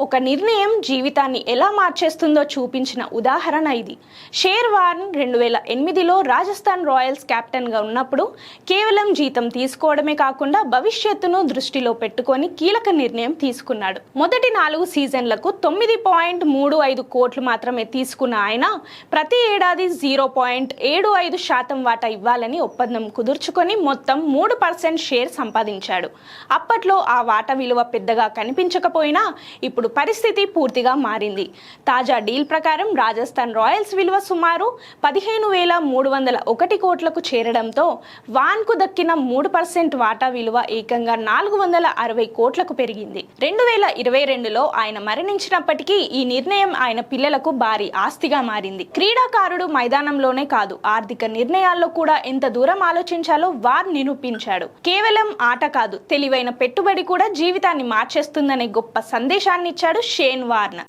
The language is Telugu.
ఒక నిర్ణయం జీవితాన్ని ఎలా మార్చేస్తుందో చూపించిన ఉదాహరణ ఇది. షేర్ వార్న్ 2008లో రాజస్థాన్ రాయల్స్ కెప్టెన్గా ఉన్నప్పుడు కేవలం జీతం తీసుకోవడమే కాకుండా భవిష్యత్తును దృష్టిలో పెట్టుకొని కీలక నిర్ణయం తీసుకున్నాడు. మొదటి 4 సీజన్లకు 9.35 కోట్లు మాత్రమే తీసుకున్న ఆయన ప్రతి ఏడాది 0.75% వాటా ఇవ్వాలని ఒప్పందం కుదుర్చుకొని మొత్తం 3% షేర్ సంపాదించాడు. అప్పట్లో ఆ వాటా విలువ పెద్దగా కనిపించకపోయినా ఇప్పుడు పరిస్థితి పూర్తిగా మారింది. తాజా డీల్ ప్రకారం రాజస్థాన్ రాయల్స్ విలువ సుమారు 15,301 కోట్లకు చేరడంతో వాన్కు దక్కిన 3% వాటా విలువ ఏకంగా 460 కోట్లకు పెరిగింది. 2022లో ఆయన మరణించినప్పటికీ ఈ నిర్ణయం ఆయన పిల్లలకు భారీ ఆస్తిగా మారింది. క్రీడాకారుడు మైదానంలోనే కాదు, ఆర్థిక నిర్ణయాల్లో కూడా ఎంత దూరం ఆలోచించాలో వార్న్ నిరూపించాడు. కేవలం ఆట కాదు, తెలివైన పెట్టుబడి కూడా జీవితాన్ని మార్చేస్తుందనే గొప్ప సందేశాన్ని ఇచ్చాడు షేన్ వార్న్.